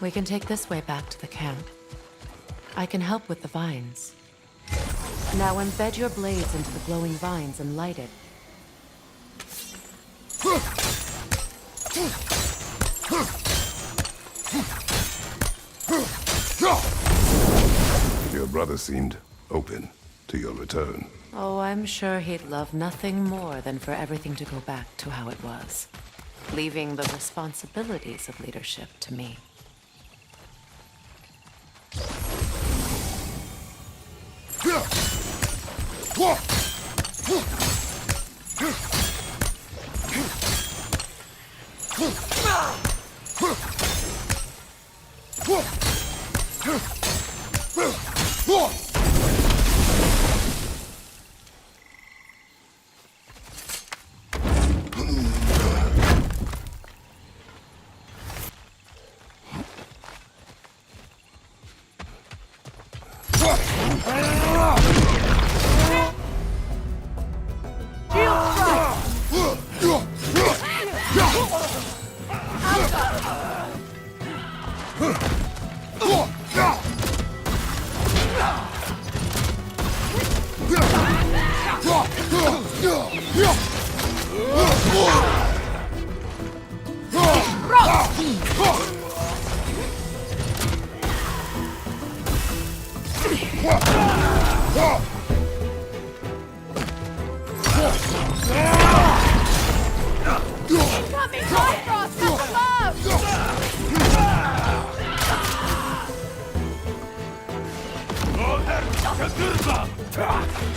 We can take this way back to the camp. I can help with the vines. Now embed your blades into the glowing vines and light it. Your brother seemed open to your return. Oh, I'm sure he'd love nothing more than for everything to go back to how it was, leaving the responsibilities of leadership to me.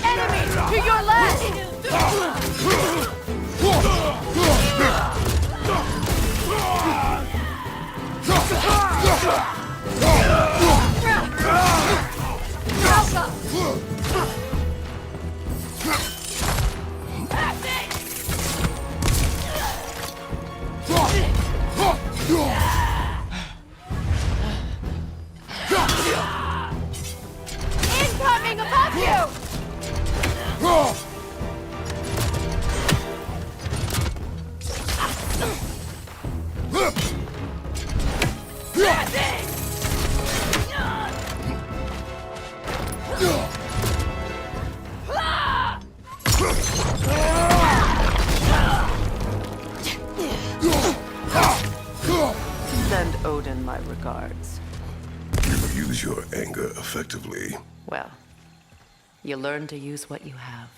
Enemies to your left! Incoming above you! Send Odin my regards. You use your anger effectively. Well, you learn to use what you have.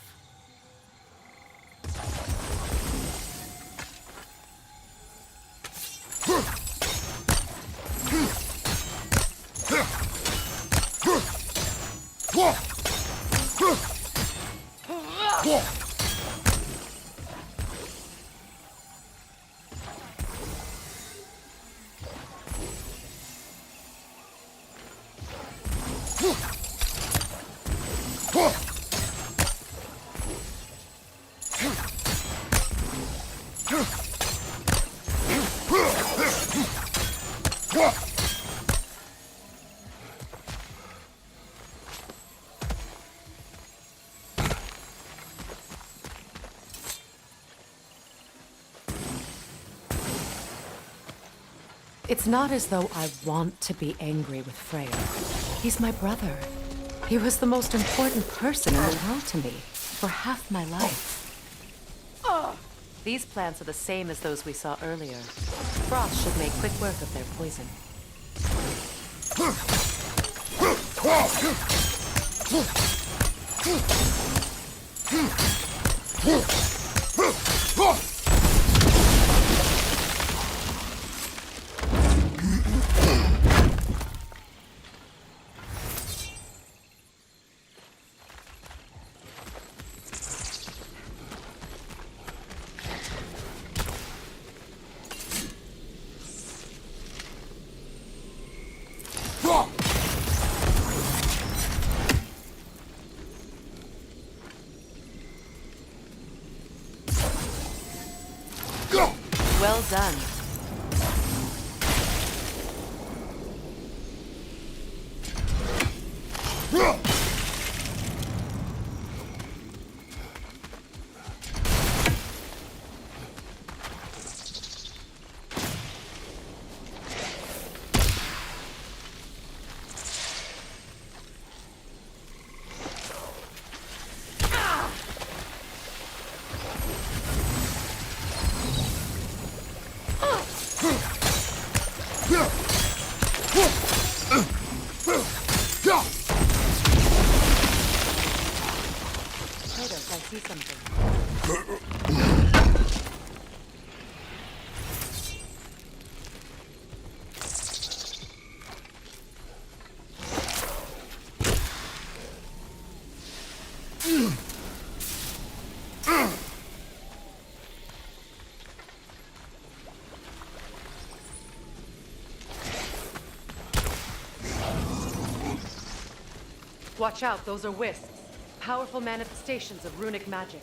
It's not as though I want to be angry with Freya. He's my brother. He was the most important person in the world to me for half my life. These plants are the same as those we saw earlier. Frost should make quick work of their poison. Well done. Watch out, those are wisps. Powerful manifestations of runic magic.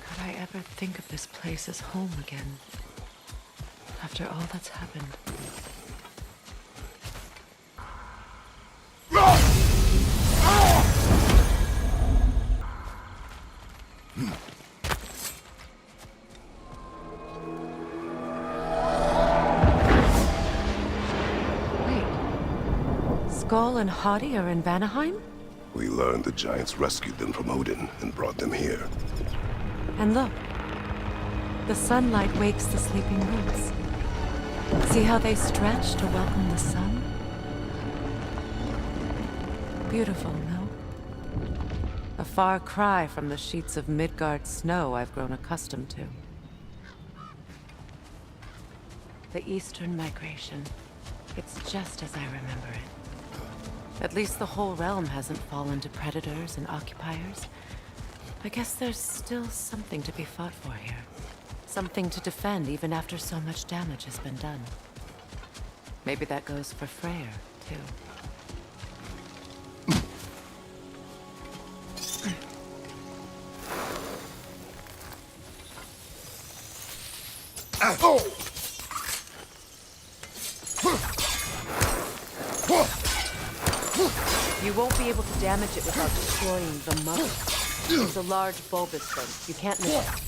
Could I ever think of this place as home again? After all that's happened. Wait. Skull and Hadi are in Vanaheim? We learned the giants rescued them from Odin and brought them here. And look. The sunlight wakes the sleeping roots. See how they stretch to welcome the sun? Beautiful, no? A far cry from the sheets of Midgard snow I've grown accustomed to. The Eastern migration. It's just as I remember it. At least the whole realm hasn't fallen to predators and occupiers. I guess there's still something to be fought for here. Something to defend even after so much damage has been done. Maybe that goes for Freya, too. You won't be able to damage it without destroying the mother. It's a large bulbous thing. You can't miss it.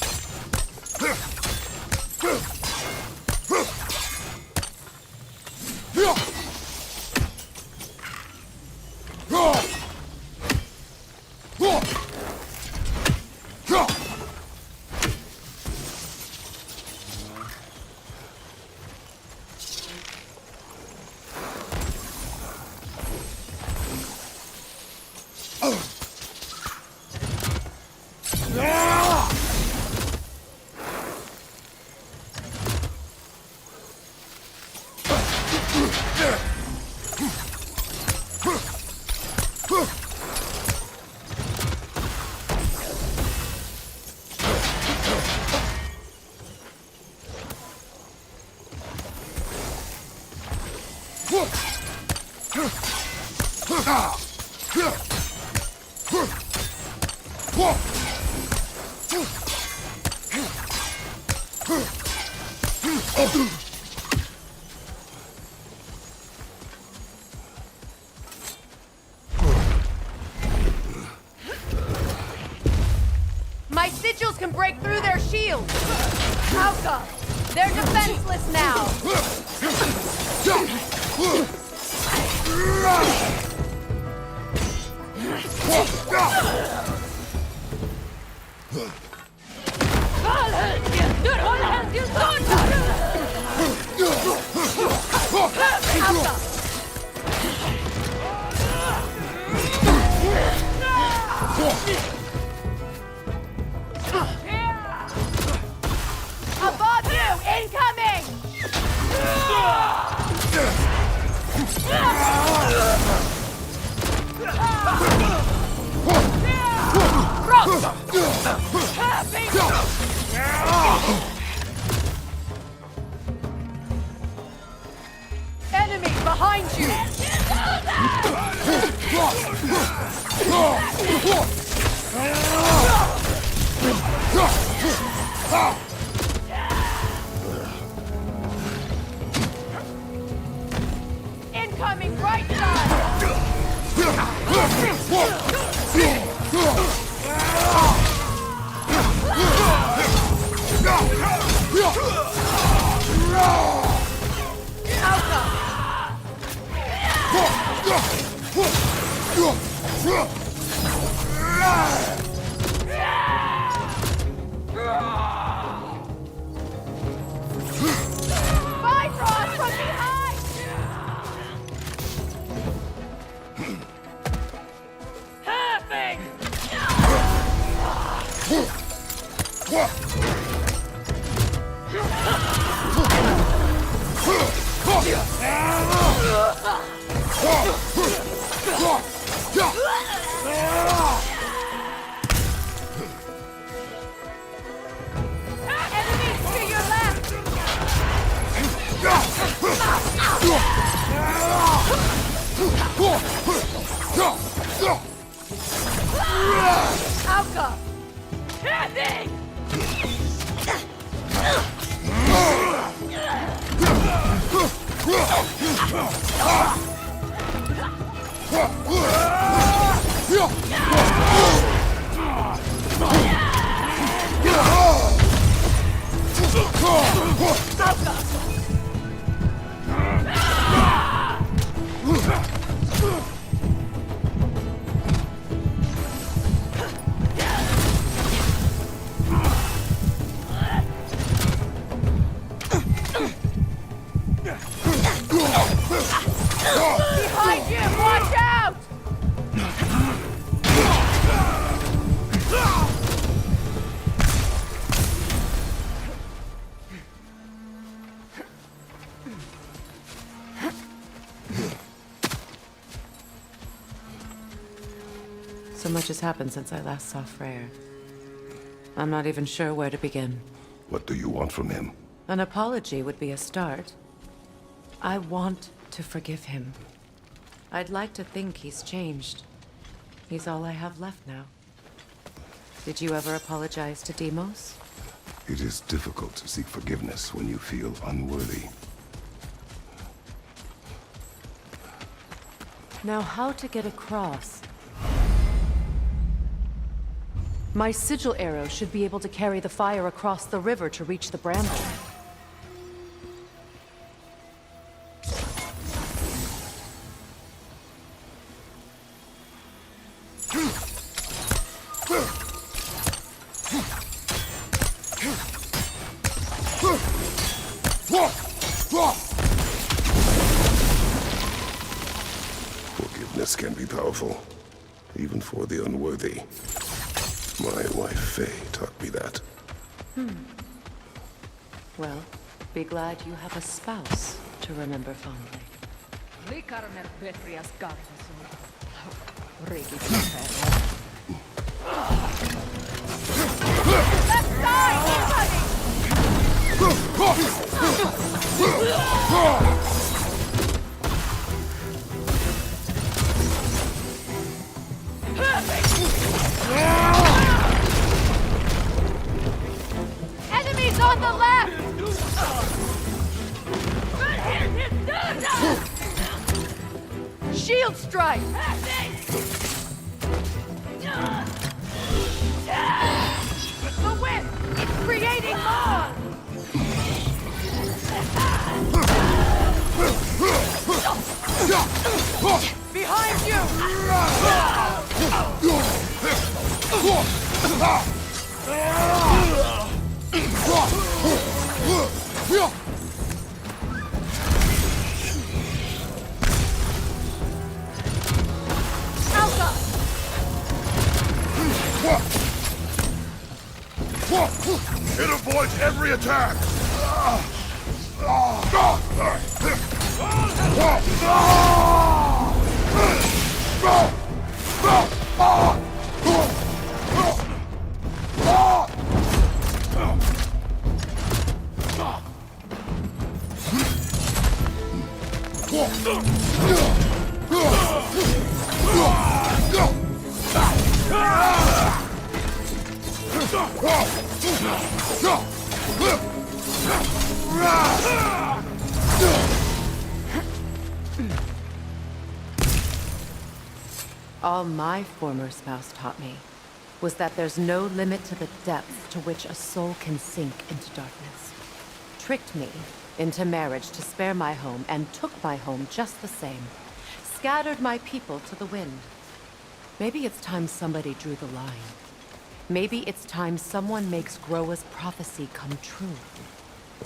My sigils can break through their shields! How come? They're defenseless now! Above you! Incoming! Enemy behind you! Incoming right side! Bifrost from behind! Perfect! Enemies to your left! Alka! Heavy! Behind you! Watch out! So much has happened since I last saw Freya. I'm not even sure where to begin. What do you want from him? An apology would be a start. I want to forgive him. I'd like to think he's changed. He's all I have left now. Did you ever apologize to Deimos? It is difficult to seek forgiveness when you feel unworthy. Now, how to get across? My sigil arrow should be able to carry the fire across the river to reach the bramble. Forgiveness can be powerful, even for the unworthy. My wife Faye taught me that. Well, be glad you have a spouse to remember fondly. Left side! Enemies on the left! Shield strike! The whip! It's creating more! Behind you! Alpha! It avoids every attack! All my former spouse taught me was that there's no limit to the depth to which a soul can sink into darkness. Tricked me into marriage to spare my home and took my home just the same. Scattered my people to the wind. Maybe it's time somebody drew the line. Maybe it's time someone makes Groa's prophecy come true.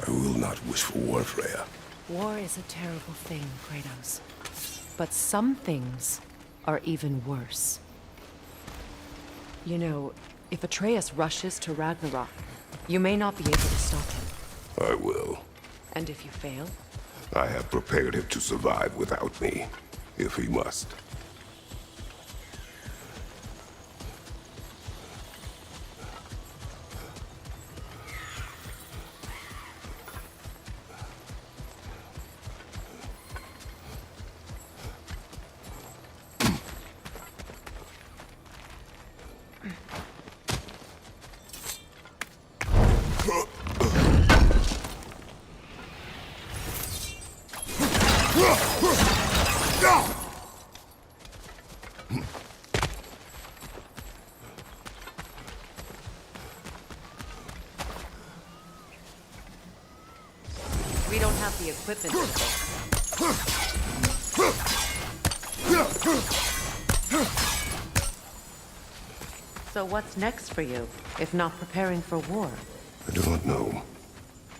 I will not wish for war, Freya. War is a terrible thing, Kratos. But some things are even worse. You know, if Atreus rushes to Ragnarok, you may not be able to stop him. I will. And if you fail? I have prepared him to survive without me, if he must. We don't have the equipment for this. So what's next for you, if not preparing for war? I do not know,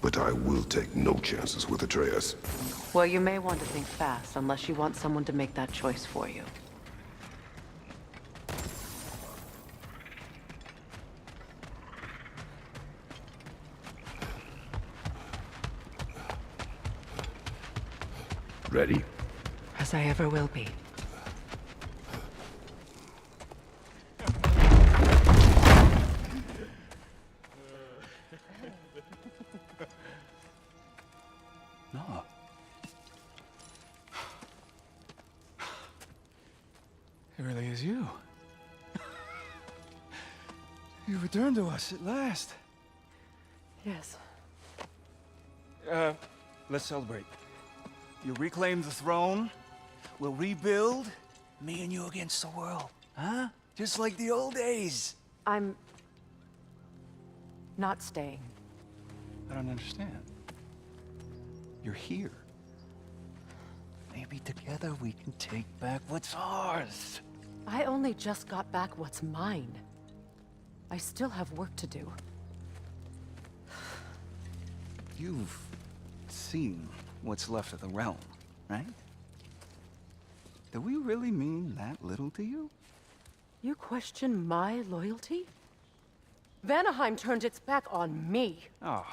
but I will take no chances with Atreus. Well, you may want to think fast, unless you want someone to make that choice for you. Ready? As I ever will be. No. It really is you. You returned to us at last. Yes. Let's celebrate. You reclaim the throne. We'll rebuild. Me and you against the world. Huh? Just like the old days. I'm not staying. I don't understand. You're here. Maybe together we can take back what's ours. I only just got back what's mine. I still have work to do. You've seen what's left of the realm, right? Do we really mean that little to you? You question my loyalty? Vanaheim turned its back on me. Oh,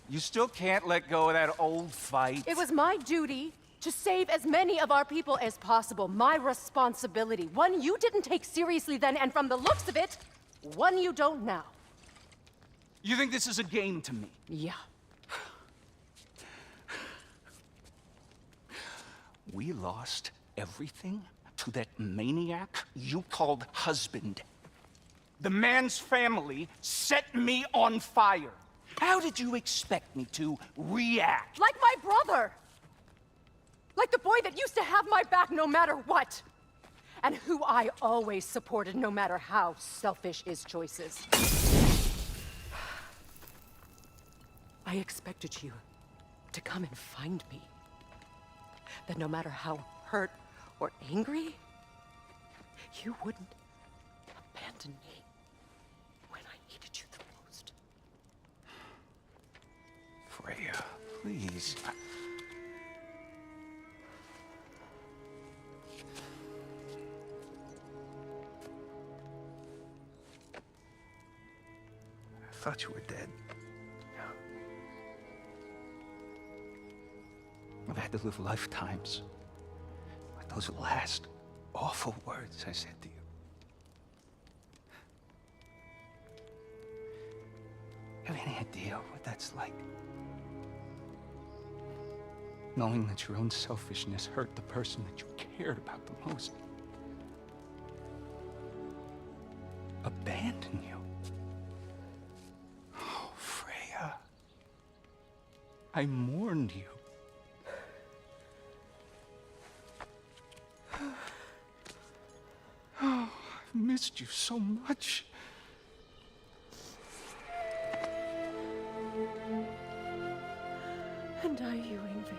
you still can't let go of that old fight? It was my duty to save as many of our people as possible. My responsibility. One you didn't take seriously then, and from the looks of it, one you don't now. You think this is a game to me? Yeah. We lost everything to that maniac you called husband. The man's family set me on fire. How did you expect me to react? Like my brother! Like the boy that used to have my back no matter what! And who I always supported no matter how selfish his choices. I expected you to come and find me. That no matter how hurt or angry, you wouldn't abandon me when I needed you the most. Freya, please. I thought you were dead. I've had to live lifetimes with those last awful words I said to you. Have any idea what that's like? Knowing that your own selfishness hurt the person that you cared about the most. Abandon you. I mourned you. Oh, I've missed you so much. And I you, Yngvi.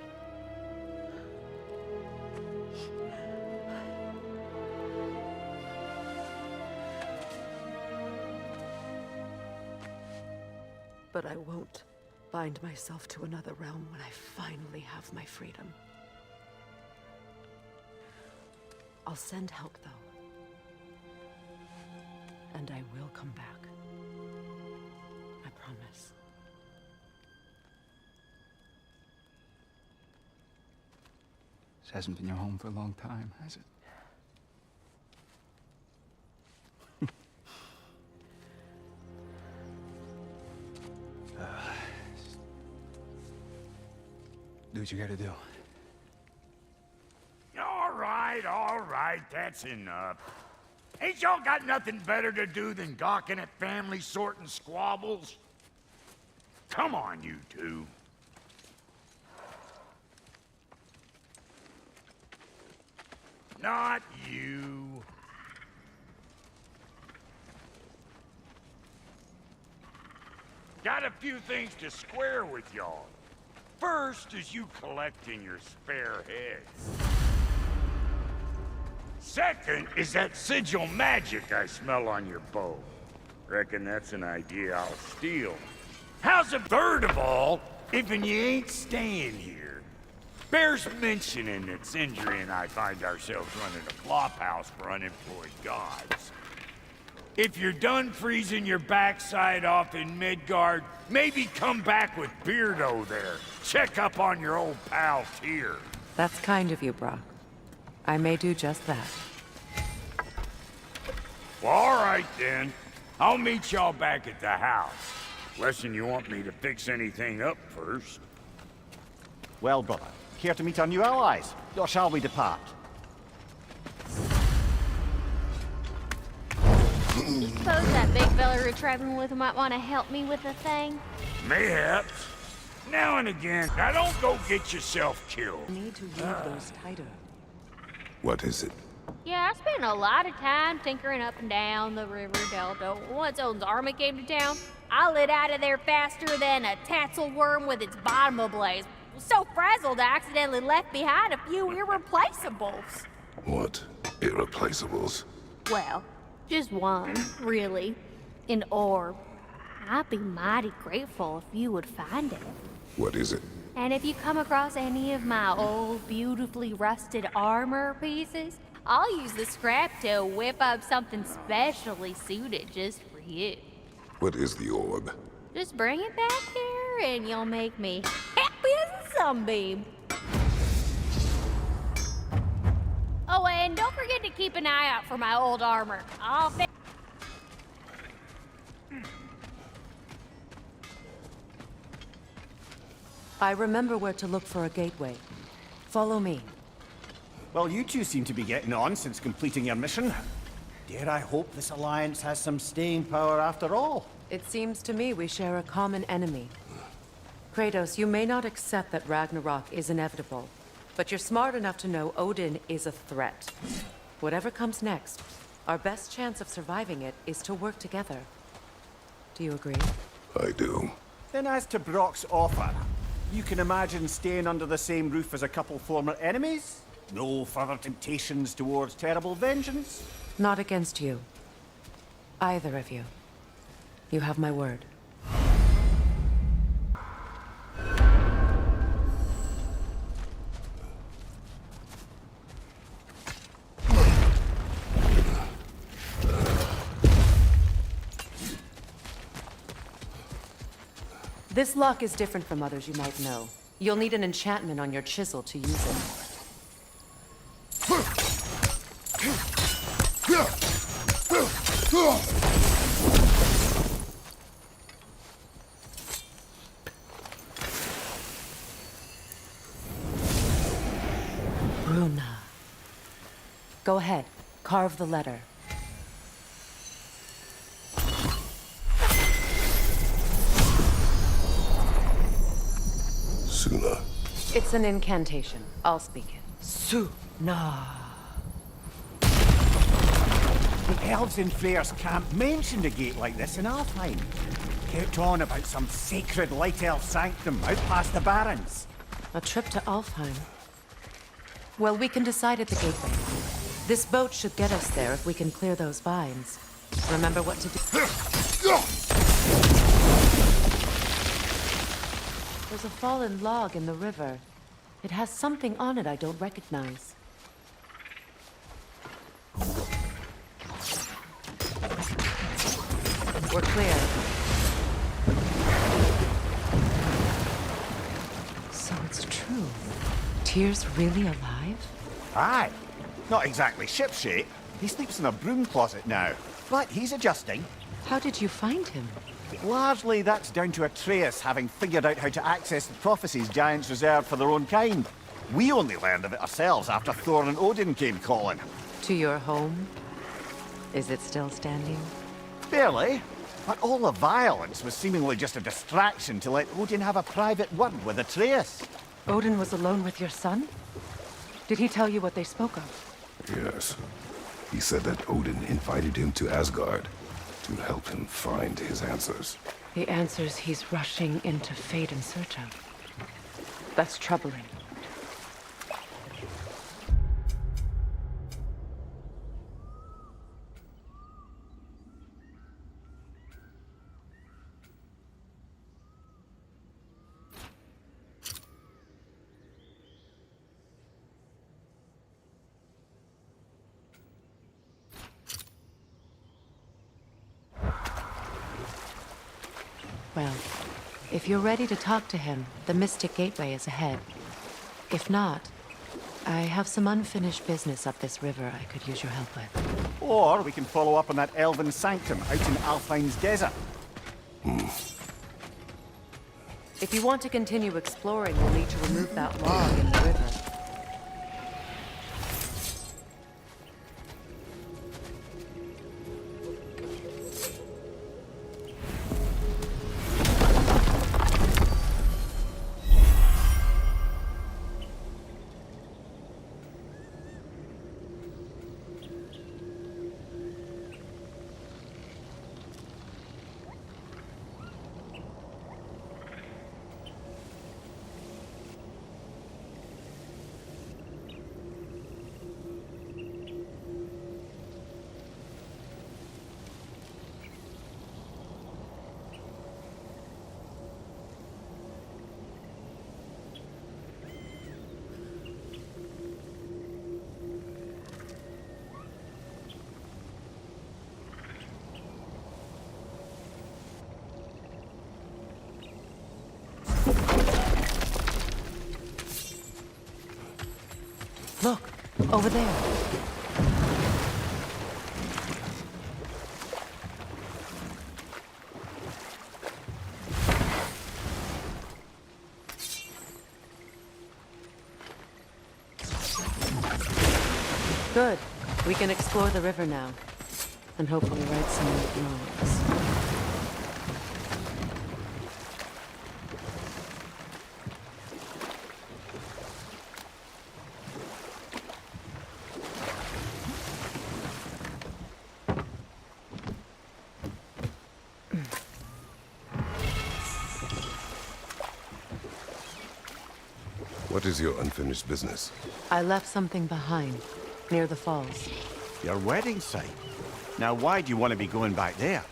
But I won't bind myself to another realm when I finally have my freedom. I'll send help, though. And I will come back. I promise. This hasn't been your home for a long time, has it? Do what you gotta do. All right, that's enough. Ain't y'all got nothing better to do than gawking at family sorting squabbles? Come on, you two. Not you. Got a few things to square with y'all. First is you collecting your spare heads. Second is that sigil magic I smell on your bow. Reckon that's an idea I'll steal. How's a third of all, if you ain't staying here? Bears mentioning that Sindri and I find ourselves running a flophouse for unemployed gods. If you're done freezing your backside off in Midgard, maybe come back with Beardo there. Check up on your old pal Tyr. That's kind of you, Brock. I may do just that. Well, all right then. I'll meet y'all back at the house. Lesson you want me to fix anything up first. Well, brother, care to meet our new allies? Or shall we depart? Suppose that big fella we're traveling with might want to help me with a thing? Mayhaps. Now and again. Now don't go get yourself killed. Need to weave those tighter. What is it? Yeah, I spent a lot of time tinkering up and down the river delta. Once Odin's army came to town, I lit out of there faster than a tassel worm with its bottom ablaze. So frazzled I accidentally left behind a few irreplaceables. What? Irreplaceables? Well, just one, really. An orb. I'd be mighty grateful if you would find it. What is it? And if you come across any of my old, beautifully rusted armor pieces, I'll use the scrap to whip up something specially suited just for you. What is the orb? Just bring it back here and you'll make me happy as a sunbeam. Oh, and don't forget to keep an eye out for my old armor. I'll fix. I remember where to look for a gateway. Follow me. Well, you two seem to be getting on since completing your mission. Dare I hope this alliance has some staying power after all? It seems to me we share a common enemy. Kratos, you may not accept that Ragnarok is inevitable, but you're smart enough to know Odin is a threat. Whatever comes next, our best chance of surviving it is to work together. Do you agree? I do. Then as to Brock's offer, you can imagine staying under the same roof as a couple former enemies? No further temptations towards terrible vengeance? Not against you. Either of you. You have my word. This lock is different from others you might know. You'll need an enchantment on your chisel to use it. Bruna. Go ahead. Carve the letter. Sooner. It's an incantation. I'll speak it. Su-na. The elves in Freya's camp mentioned a gate like this in Alfheim. Kept on about some sacred light elf sanctum out past the barrens. A trip to Alfheim. Well, we can decide at the gateway. This boat should get us there if we can clear those vines. Remember what to do. There's a fallen log in the river. It has something on it I don't recognize. We're clear. So it's true. Tyr's really alive? Aye. Not exactly shipshape. He sleeps in a broom closet now. But he's adjusting. How did you find him? Largely, that's down to Atreus having figured out how to access the prophecies giants reserved for their own kind. We only learned of it ourselves after Thor and Odin came calling. To your home? Is it still standing? Barely. But all the violence was seemingly just a distraction to let Odin have a private word with Atreus. Odin was alone with your son? Did he tell you what they spoke of? Yes. He said that Odin invited him to Asgard to help him find his answers. The answers he's rushing into fate in search of. That's troubling. Well, if you're ready to talk to him, the Mystic Gateway is ahead. If not, I have some unfinished business up this river I could use your help with. Or we can follow up on that elven sanctum out in Alfheim's desert. If you want to continue exploring, we'll need to remove that log in the river. Look, over there. Good. We can explore the river now. And hopefully right some wrongs. What is your unfinished business? I left something behind, near the falls. Your wedding site. Now why do you want to be going back there?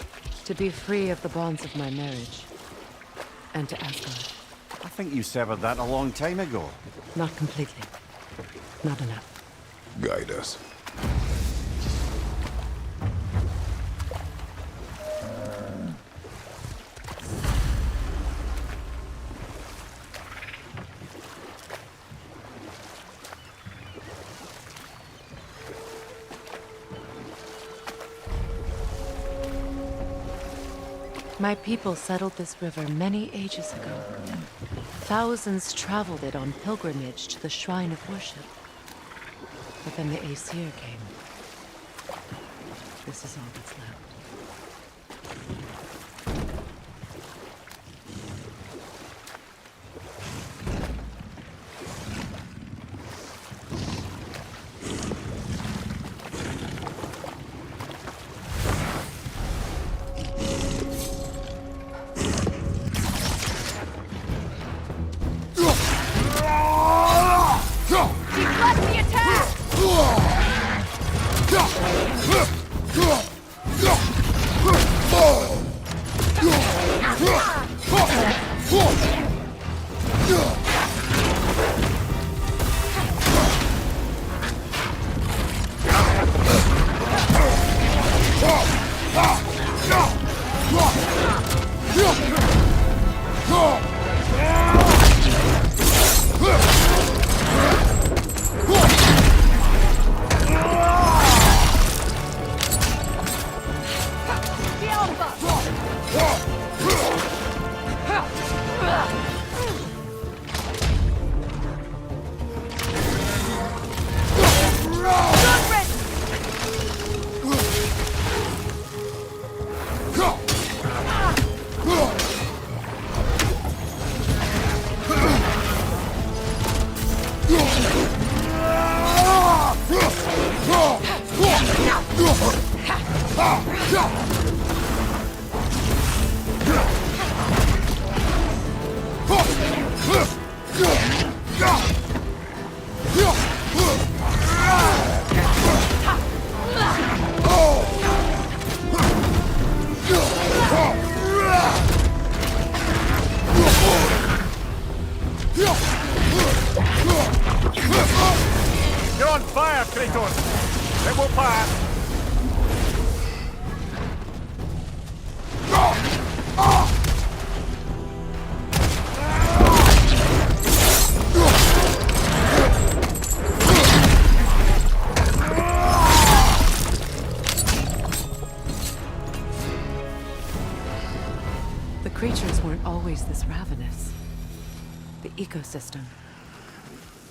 To be free of the bonds of my marriage. And to Asgard. I think you severed that a long time ago. Not completely. Not enough. Guide us. My people settled this river many ages ago. Thousands traveled it on pilgrimage to the shrine of worship. But then the Aesir came. This is all that's left. stone. It will pass. The creatures weren't always this ravenous. The ecosystem,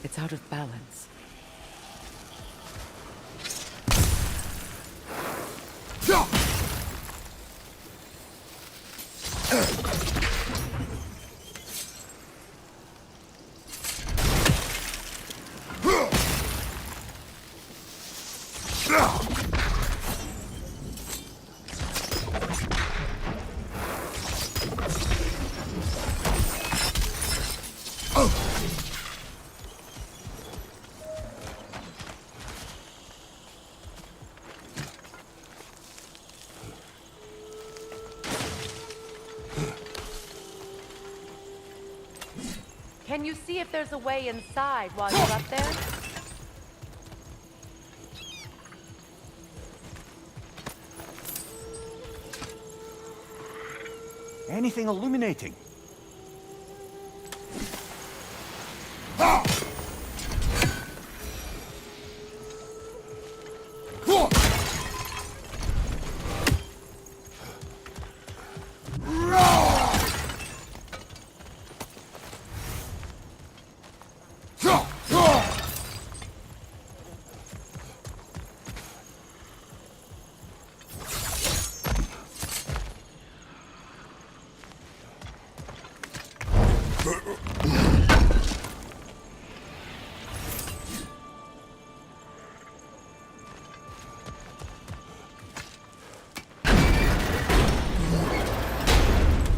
it's out of balance. Can you see if there's a way inside while you're up there? Anything illuminating?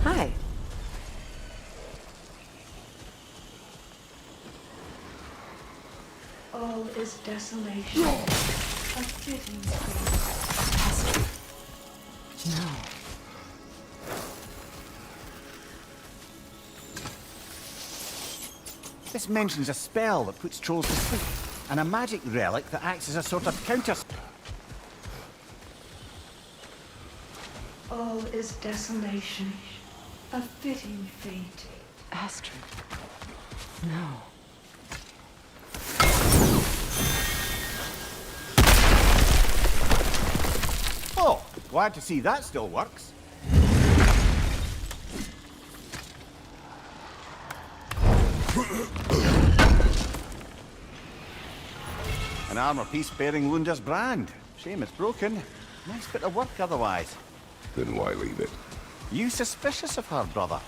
Hi. All is desolation. A fitting fate. No. This mentions a spell that puts trolls to sleep, and a magic relic that acts as a sort of counter. All is desolation. A fitting fate. Astrid. No. Oh, glad to see that still works. An armor piece bearing Lunda's brand. Shame it's broken. Nice bit of work otherwise. Then why leave it? You suspicious of her, brother?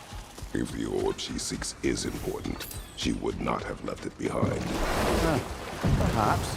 If the orb she seeks is important, she would not have left it behind. Perhaps.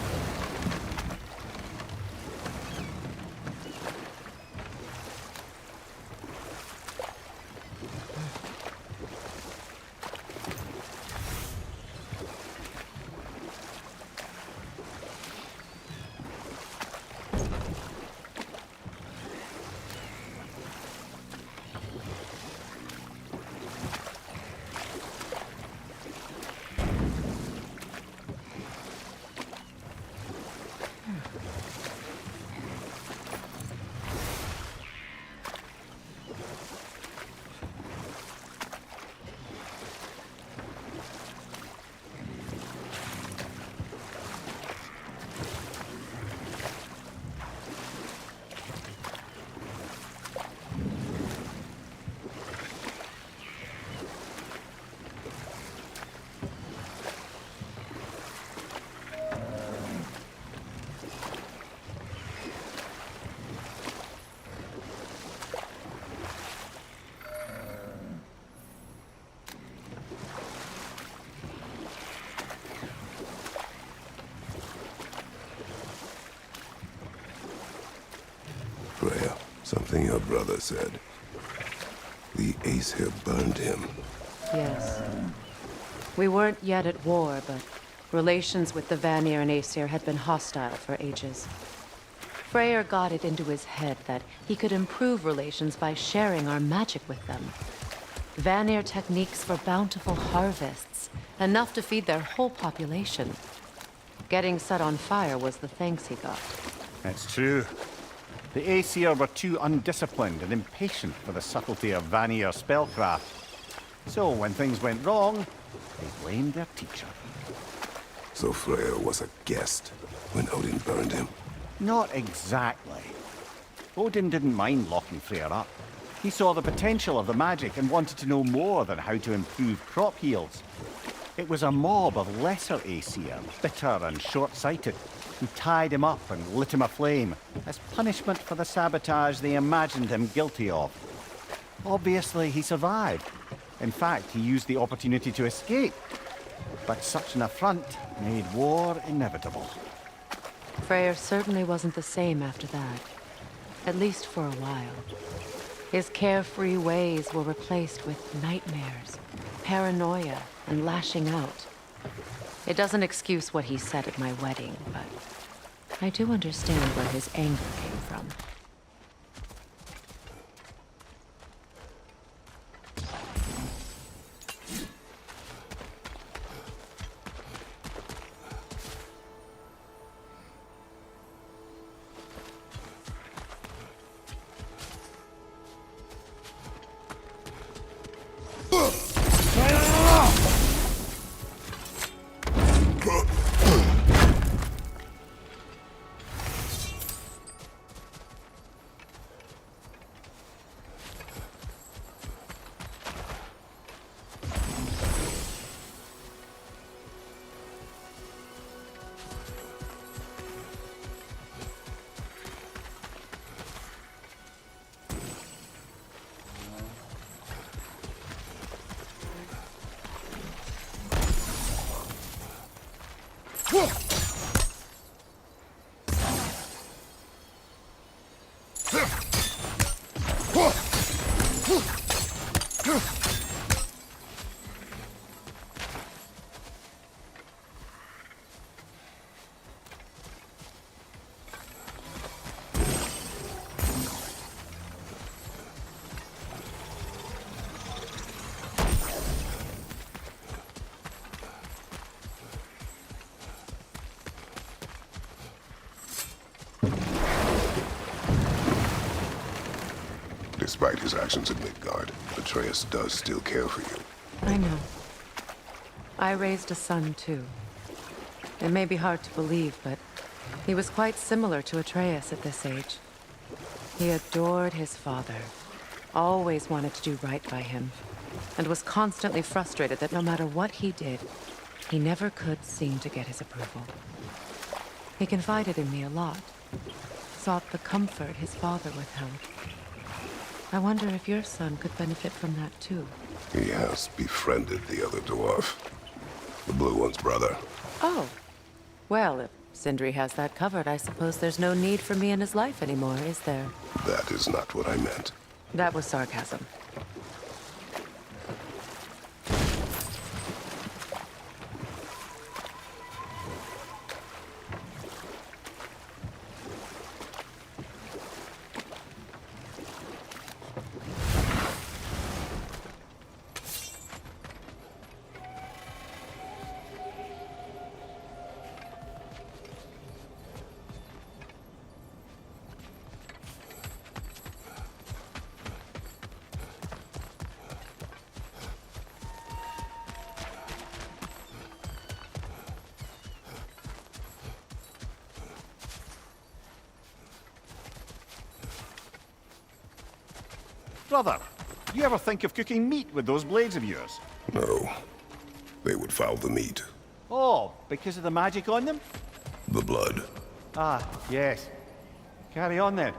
Freya, something your brother said. The Ace here burned him. Yes. We weren't yet at war, but relations with the Vanir and Aesir had been hostile for ages. Freyr got it into his head that he could improve relations by sharing our magic with them. Vanir techniques for bountiful harvests, enough to feed their whole population. Getting set on fire was the thanks he got. That's true. The Aesir were too undisciplined and impatient for the subtlety of Vanir spellcraft. So when things went wrong, they blamed their teacher. So Freya was a guest when Odin burned him. Not exactly. Odin didn't mind locking Freya up. He saw the potential of the magic and wanted to know more than how to improve crop yields. It was a mob of lesser Aesir, bitter and short-sighted, who tied him up and lit him aflame as punishment for the sabotage they imagined him guilty of. Obviously, he survived. In fact, he used the opportunity to escape. But such an affront made war inevitable. Freyr certainly wasn't the same after that. At least for a while. His carefree ways were replaced with nightmares, paranoia, and lashing out. It doesn't excuse what he said at my wedding, but I do understand where his anger came from. Despite his actions in Midgard, Atreus does still care for you. I know. I raised a son, too. It may be hard to believe, but he was quite similar to Atreus at this age. He adored his father, always wanted to do right by him, and was constantly frustrated that no matter what he did, he never could seem to get his approval. He confided in me a lot, sought the comfort his father withheld. I wonder if your son could benefit from that, too. He has befriended the other dwarf. The blue one's brother. Oh. Well, if Sindri has that covered, I suppose there's no need for me in his life anymore, is there? That is not what I meant. That was sarcasm. Brother, you ever think of cooking meat with those blades of yours? No. They would foul the meat. Oh, because of the magic on them? The blood. Ah, yes. Carry on then.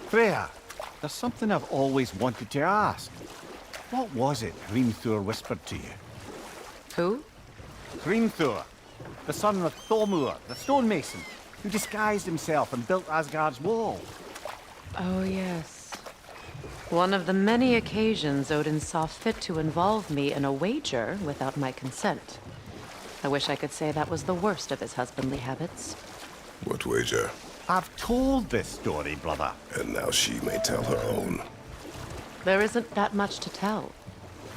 Freya, there's something I've always wanted to ask. What was it Hrimthur whispered to you? Who? Hrimthur, the son of Thormur, the stonemason. who disguised himself and built Asgard's wall. Oh, yes. One of the many occasions Odin saw fit to involve me in a wager without my consent. I wish I could say that was the worst of his husbandly habits. What wager? I've told this story, brother. And now she may tell her own. There isn't that much to tell.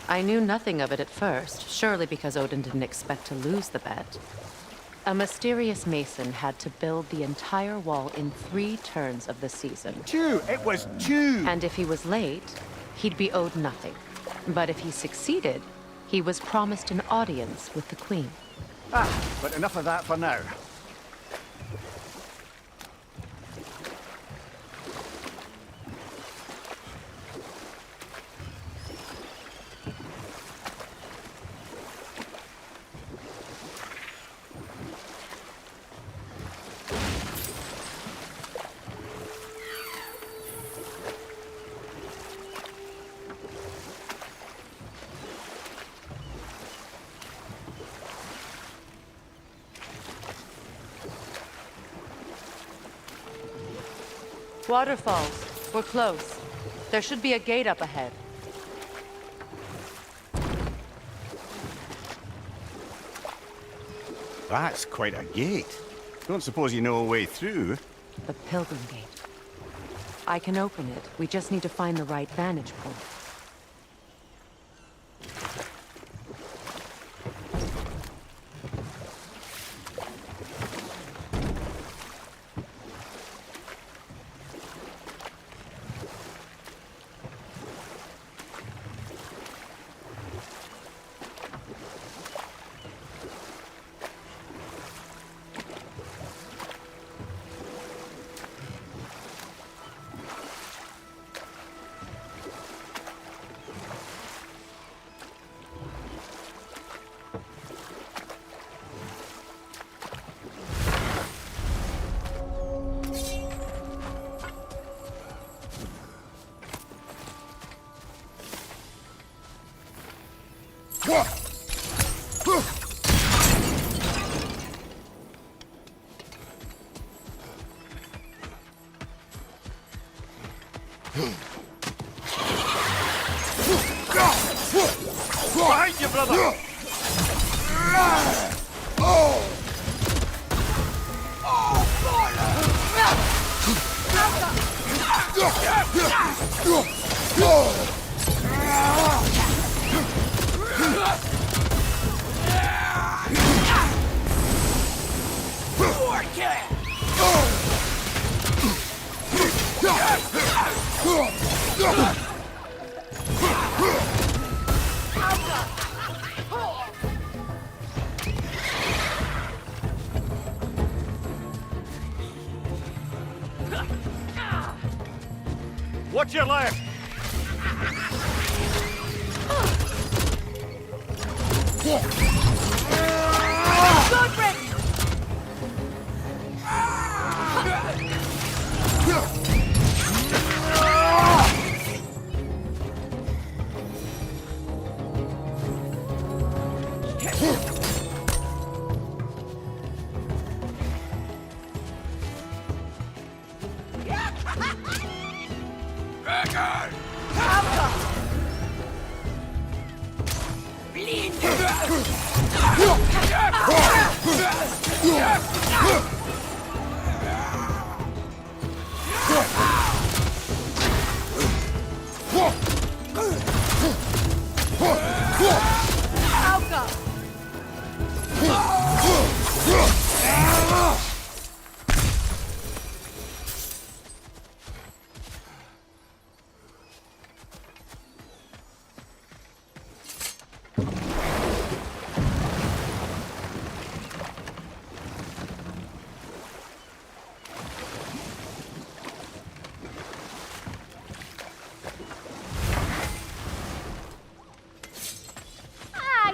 I knew nothing of it at first, surely because Odin didn't expect to lose the bet. A mysterious mason had to build the entire wall in 3 turns of the season. 2! It was 2! And if he was late, he'd be owed nothing. But if he succeeded, he was promised an audience with the queen. But enough of that for now. Waterfalls. We're close. There should be a gate up ahead. That's quite a gate. Don't suppose you know a way through? The Pilgrim Gate. I can open it. We just need to find the right vantage point. Behind you, brother! Watch your left! Good, Rick!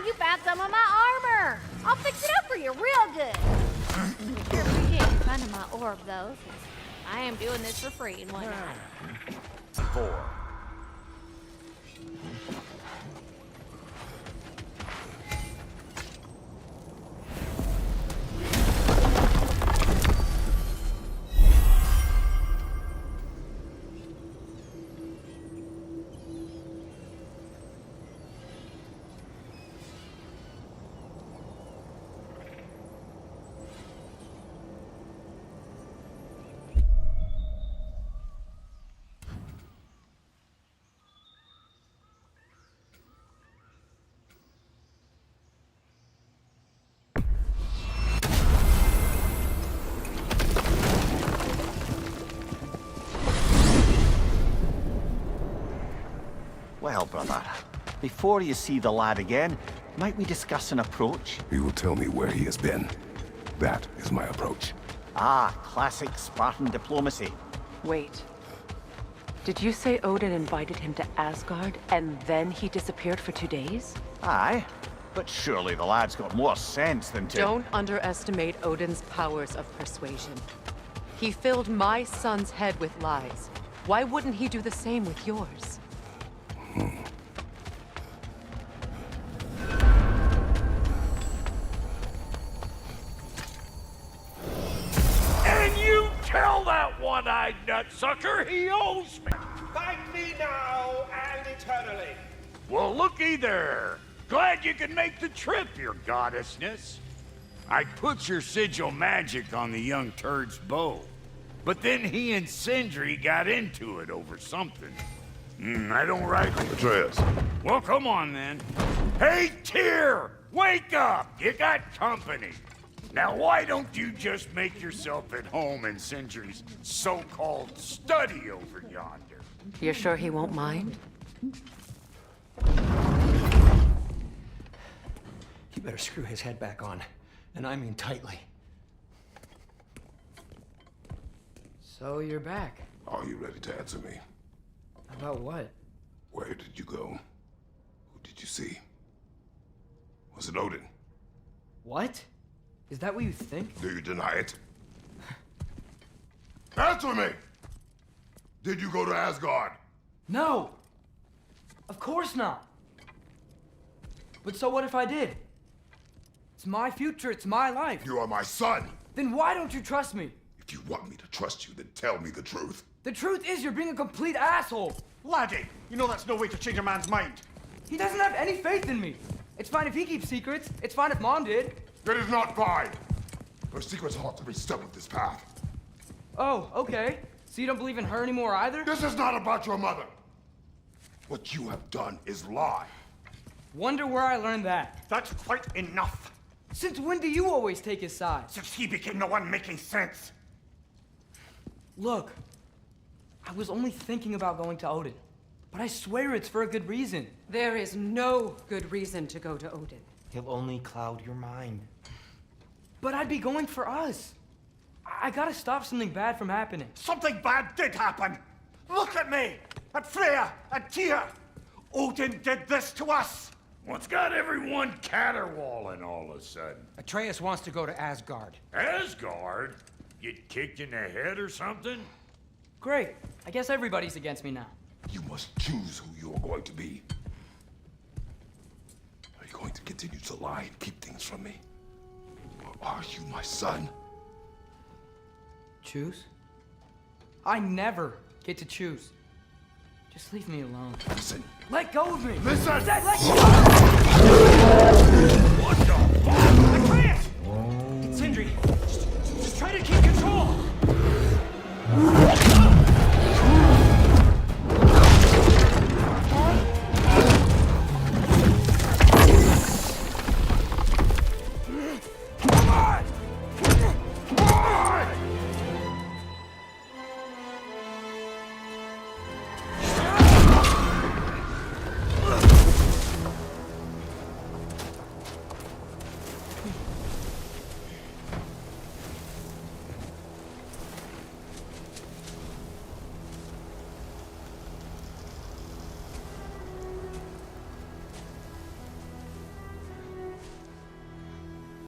You found some of my armor. I'll fix it up for you real good. Sure appreciate you finding my orb, though, since I am doing this for free and whatnot. 4. Well, brother, before you see the lad again, might we discuss an approach? He will tell me where he has been. That is my approach. Ah, classic Spartan diplomacy. Wait. Did you say Odin invited him to Asgard, and then he disappeared for 2 days? Aye, but surely the lad's got more sense than to... Don't underestimate Odin's powers of persuasion. He filled my son's head with lies. Why wouldn't he do the same with yours? And you tell that one-eyed nutsucker he owes me! Thank me now and eternally. Well, looky there. Glad you could make the trip, your goddessness. I put your sigil magic on the young turd's bow. But then he and Sindri got into it over something. I don't rightly... Atreus. Well, come on then. Hey, Tyr! Wake up! You got company. Now, why don't you just make yourself at home in Sindri's so-called study over yonder? You're sure he won't mind? You better screw his head back on. And I mean tightly. So you're back. Are you ready to answer me? About what? Where did you go? Who did you see? Was it Odin? What? Is that what you think? Do you deny it? Answer me! Did you go to Asgard? No! Of course not! But so what if I did? It's my future, it's my life. You are my son! Then why don't you trust me? If you want me to trust you, then tell me the truth. The truth is you're being a complete asshole! Laddie, you know that's no way to change a man's mind. He doesn't have any faith in me. It's fine if he keeps secrets. It's fine if Mom did. It is not fine! Her secrets ought to be step of this path. Oh, okay. So you don't believe in her anymore either? This is not about your mother! What you have done is lie. Wonder where I learned that. That's quite enough. Since when do you always take his side? Since he became the one making sense. Look, I was only thinking about going to Odin, but I swear it's for a good reason. There is no good reason to go to Odin. He'll only cloud your mind. But I'd be going for us. I gotta stop something bad from happening. Something bad did happen. Look at me, at Freya, at Tyr. Odin did this to us. What's got everyone caterwauling all of a sudden? Atreus wants to go to Asgard. Asgard? Get kicked in the head or something? Great. I guess everybody's against me now. You must choose who you are going to be. Are you going to continue to lie and keep things from me? Or are you my son? Choose? I never get to choose. Just leave me alone. Listen. Let go of me! Listen! I said let go!